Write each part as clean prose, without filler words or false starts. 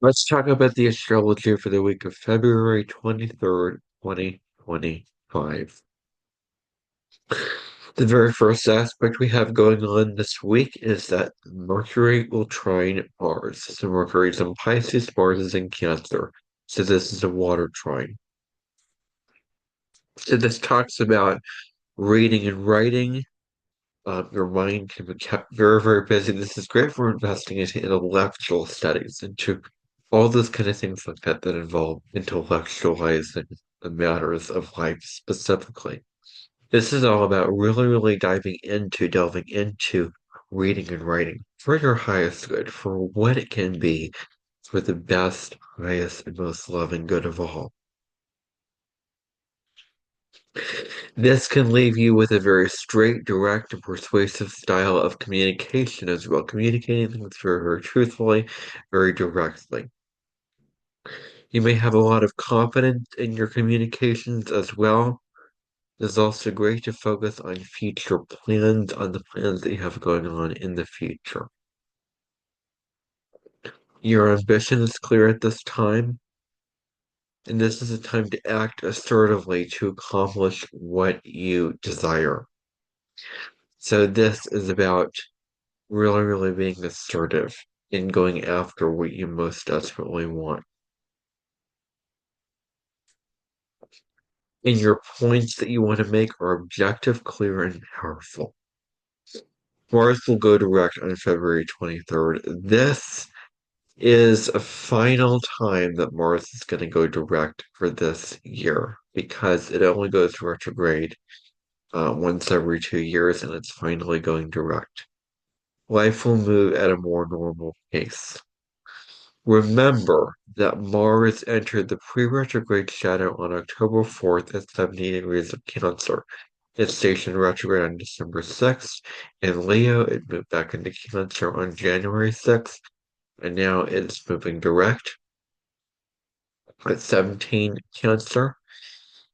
Let's talk about the astrology for the week of February 23rd, 2025. The very first aspect we have going on this week is that Mercury will trine Mars. So Mercury is in Pisces, Mars is in Cancer. So this is a water trine. So this talks about reading and writing. Your mind can be kept very, very busy. This is great for investing into intellectual studies, into all those kind of things like that that involve intellectualizing the matters of life specifically. This is all about really, really delving into reading and writing for your highest good, for what it can be, for the best, highest, and most loving good of all. This can leave you with a very straight, direct, and persuasive style of communication as well, communicating things very, very truthfully, very directly. You may have a lot of confidence in your communications as well. It's also great to focus on future plans, on the plans that you have going on in the future. Your ambition is clear at this time, and this is a time to act assertively to accomplish what you desire. So this is about really, really being assertive in going after what you most desperately want. And your points that you want to make are objective, clear, and powerful. Mars will go direct on February 23rd. This is a final time that Mars is going to go direct for this year because it only goes retrograde once every 2 years and it's finally going direct. Life will move at a more normal pace. Remember that Mars entered the pre-retrograde shadow on October 4th at 70 degrees of Cancer. It stationed retrograde on December 6th. In Leo, it moved back into Cancer on January 6th, and now it's moving direct at 17 Cancer.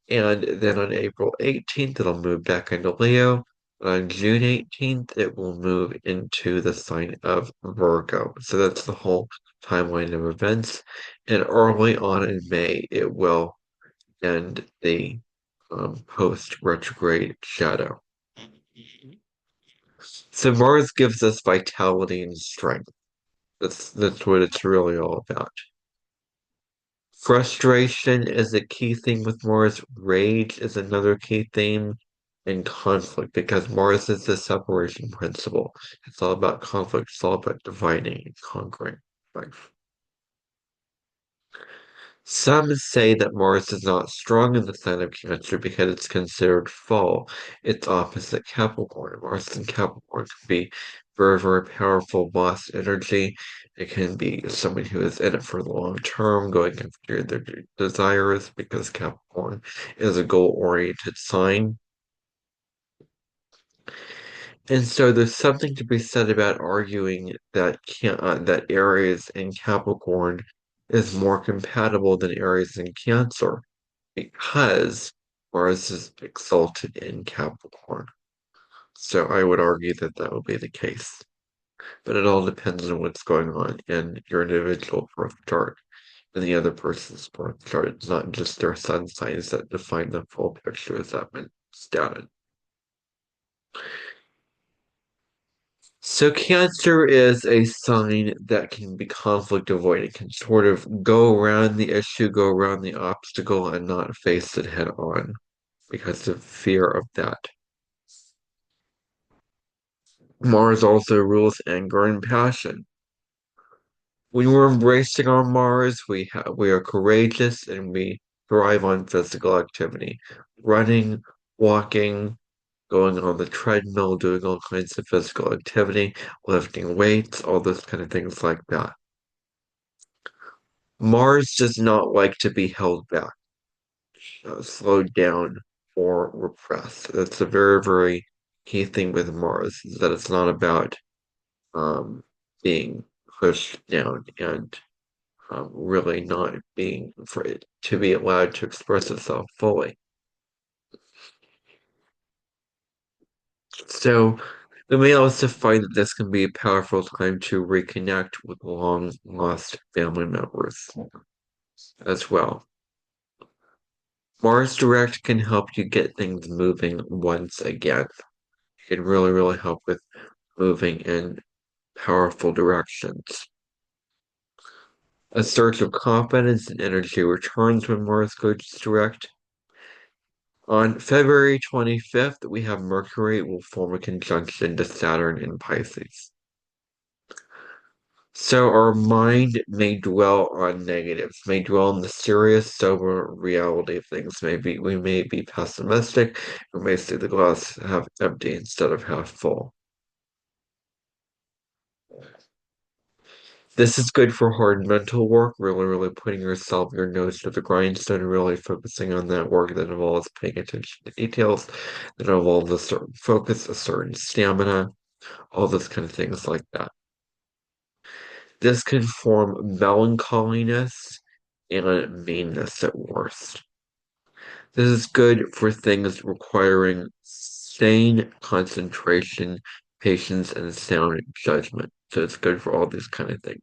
And then on April 18th, it'll move back into Leo. On June 18th, it will move into the sign of Virgo. So that's the whole timeline of events. And early on in May, it will end the post retrograde shadow. So Mars gives us vitality and strength. That's what it's really all about. Frustration is a key theme with Mars. Rage is another key theme. And conflict, because Mars is the separation principle. It's all about conflict. It's all about dividing and conquering life. Some say that Mars is not strong in the sign of Cancer because it's considered fall. It's opposite Capricorn. Mars in Capricorn can be very, very powerful boss energy. It can be someone who is in it for the long term, going after their desires because Capricorn is a goal-oriented sign. And so there's something to be said about arguing that that Aries in Capricorn is more compatible than Aries in Cancer because Mars is exalted in Capricorn. So I would argue that that would be the case. But it all depends on what's going on in your individual birth chart and the other person's birth chart. It's not just their sun signs that define the full picture, as that been stated. So Cancer is a sign that can be conflict avoiding, can sort of go around the issue, go around the obstacle, and not face it head on because of fear of that. Mars also rules anger and passion. When we're embracing our Mars, we are courageous and we thrive on physical activity, running, walking, going on the treadmill, doing all kinds of physical activity, lifting weights, all those kind of things like that. Mars does not like to be held back, slowed down, or repressed. That's a very, very key thing with Mars, is that it's not about um, being pushed down and really not being for it to be allowed to express itself fully. So We may also find that this can be a powerful time to reconnect with long lost family members as well. Mars Direct can help you get things moving once again. It can really, really help with moving in powerful directions. A surge of confidence and energy returns when Mars goes direct. On February 25th, we have Mercury will form a conjunction to Saturn in Pisces. So our mind may dwell on negatives, may dwell on the serious, sober reality of things. Maybe we may be pessimistic, we may see the glass half empty instead of half full. This is good for hard mental work, really, really putting your nose to the grindstone, really focusing on that work that involves paying attention to details, that involves a certain focus, a certain stamina, all those kind of things like that. This can form melancholiness and meanness at worst. This is good for things requiring sane concentration, patience, and sound judgment. So it's good for all these kind of things.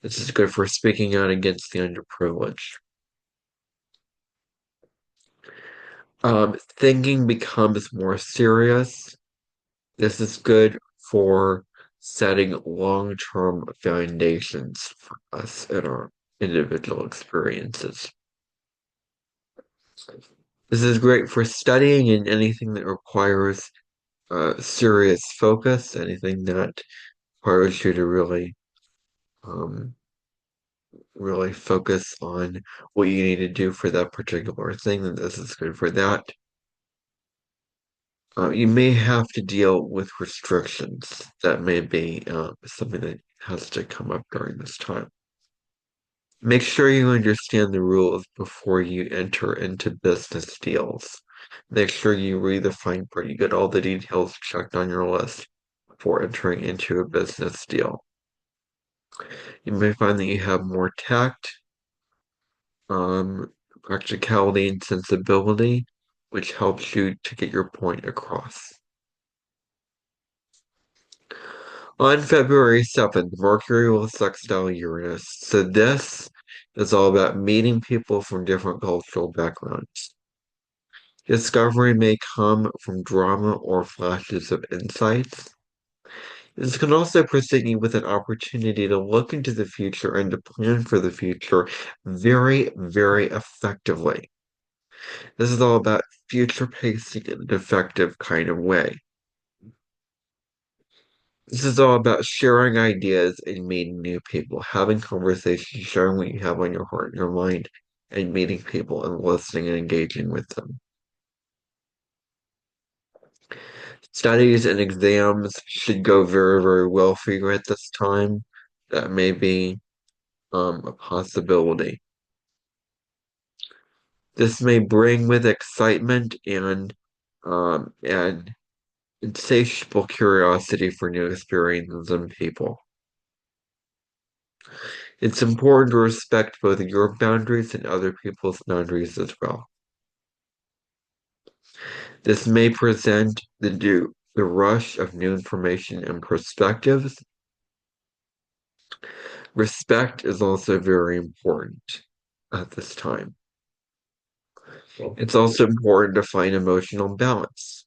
This is good for speaking out against the underprivileged. Thinking becomes more serious. This is good for setting long-term foundations for us in our individual experiences. This is great for studying and anything that requires serious focus, anything that requires you to um, really focus on what you need to do for that particular thing, and this is good for that. You may have to deal with restrictions. That may be something that has to come up during this time. Make sure you understand the rules before you enter into business deals. Make sure you read the fine print, you get all the details checked on your list before entering into a business deal. You may find that you have more tact, practicality, and sensibility, which helps you to get your point across. On February 7th, Mercury will sextile Uranus. So this is all about meeting people from different cultural backgrounds. Discovery may come from drama or flashes of insights. This can also present you with an opportunity to look into the future and to plan for the future very, very effectively. This is all about future pacing in an effective kind of way. This is all about sharing ideas and meeting new people, having conversations, sharing what you have on your heart and your mind, and meeting people and listening and engaging with them. Studies and exams should go very, very well for you at this time. That may be a possibility. This may bring with excitement and insatiable curiosity for new experiences and people. It's important to respect both your boundaries and other people's boundaries as well. This may present the rush of new information and perspectives. Respect is also very important at this time. It's also important to find emotional balance.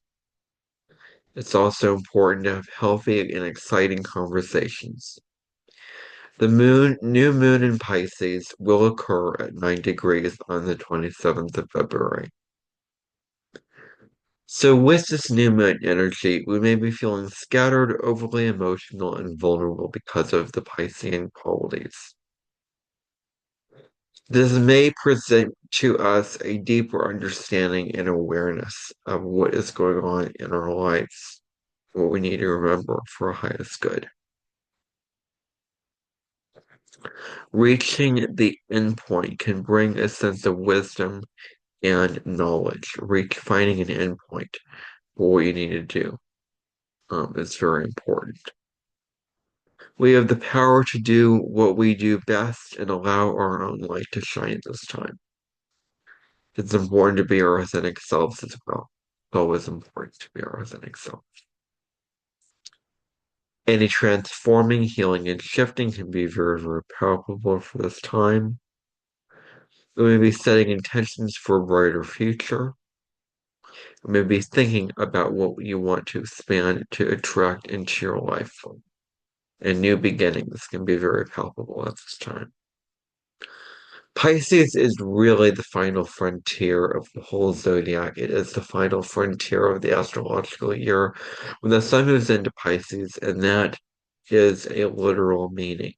It's also important to have healthy and exciting conversations. The new moon in Pisces will occur at 9 degrees on the 27th of February. So with this new moon energy, we may be feeling scattered, overly emotional, and vulnerable because of the Piscean qualities. This may present to us a deeper understanding and awareness of what is going on in our lives, what we need to remember for our highest good. Reaching the endpoint can bring a sense of wisdom and knowledge. Finding an endpoint for what you need to do is very important. We have the power to do what we do best and allow our own light to shine this time. It's important to be our authentic selves as well. It's always important to be our authentic self. Any transforming, healing, and shifting can be very, very palpable for this time. We may be setting intentions for a brighter future. We may be thinking about what you want to expand to attract into your life. And new beginnings can be very palpable at this time. Pisces is really the final frontier of the whole zodiac. It is the final frontier of the astrological year when the sun moves into Pisces, and that is a literal meaning.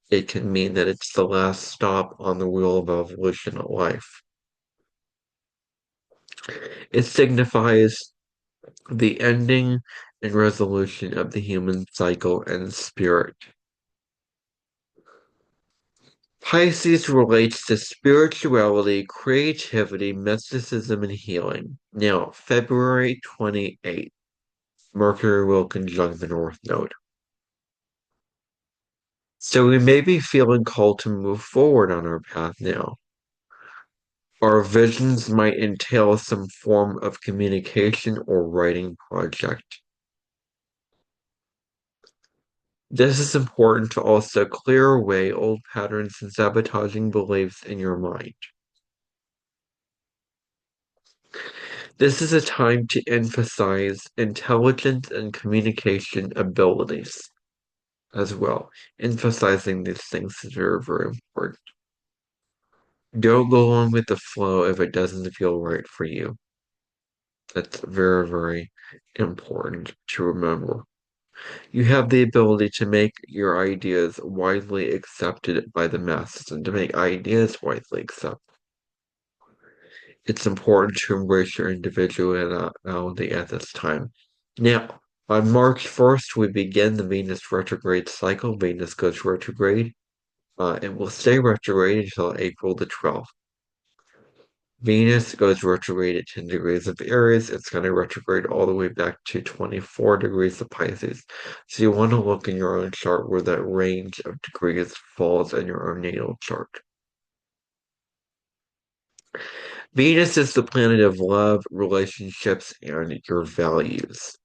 It can mean that it's the last stop on the wheel of evolution of life. It signifies the ending and resolution of the human cycle and spirit. Pisces relates to spirituality, creativity, mysticism, and healing. Now, February 28th, Mercury will conjunct the North Node. So we may be feeling called to move forward on our path now. Our visions might entail some form of communication or writing project. This is important to also clear away old patterns and sabotaging beliefs in your mind. This is a time to emphasize intelligence and communication abilities as well. Emphasizing these things is very, very important. Don't go along with the flow if it doesn't feel right for you. That's very, very important to remember. You have the ability to make your ideas widely accepted by the masses and to make ideas widely accepted. It's important to embrace your individuality at this time. Now, on March 1st, we begin the Venus retrograde cycle. Venus goes retrograde. It will stay retrograde until April the 12th. Venus goes retrograde at 10 degrees of Aries. It's going to retrograde all the way back to 24 degrees of Pisces. So you want to look in your own chart where that range of degrees falls in your own natal chart. Venus is the planet of love, relationships, and your values.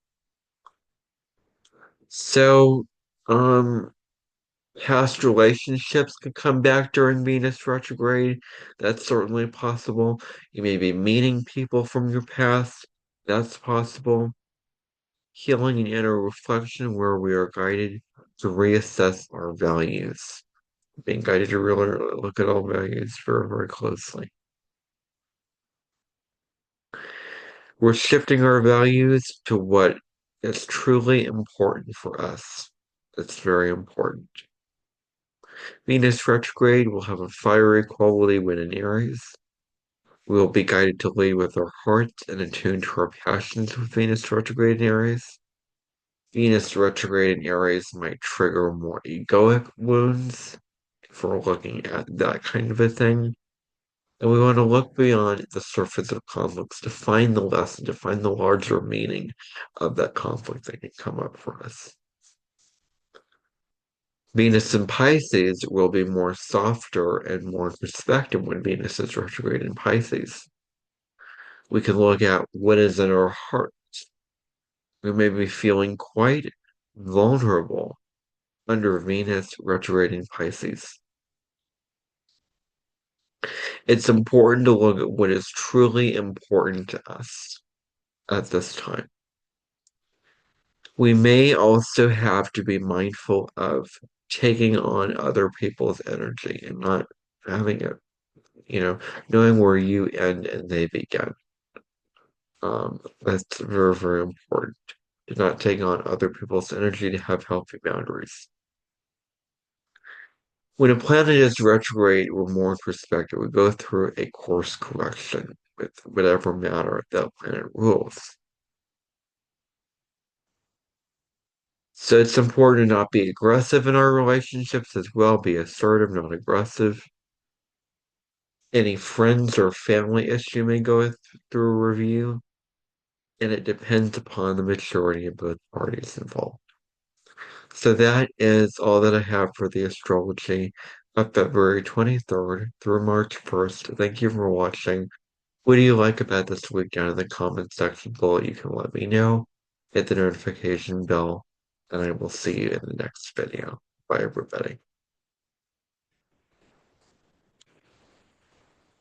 So, um, past relationships could come back during Venus retrograde. That's certainly possible. You may be meeting people from your past. That's possible. Healing and inner reflection, where we are guided to reassess our values. Being guided to really look at all values very, very closely. We're shifting our values to what is truly important for us. That's very important. Venus retrograde will have a fiery quality when in Aries. We will be guided to lead with our hearts and attune to our passions with Venus retrograde in Aries. Venus retrograde in Aries might trigger more egoic wounds if we're looking at that kind of a thing. And we want to look beyond the surface of conflicts to find the lesson, to find the larger meaning of that conflict that can come up for us. Venus in Pisces will be more softer and more perspective when Venus is retrograde in Pisces. We can look at what is in our heart. We may be feeling quite vulnerable under Venus retrograde in Pisces. It's important to look at what is truly important to us at this time. We may also have to be mindful of taking on other people's energy and not having it, knowing where you end and they begin. That's very, very important to not take on other people's energy, to have healthy boundaries. When a planet is retrograde or more in perspective, we go through a course correction with whatever matter that planet rules. So it's important to not be aggressive in our relationships as well, be assertive, not aggressive. Any friends or family issue may go through a review, and it depends upon the maturity of both parties involved. So that is all that I have for the astrology of February 23rd through March 1st. Thank you for watching. What do you like about this week? Down in the comment section below, you can let me know. Hit the notification bell. and I will see you in the next video. Bye, everybody.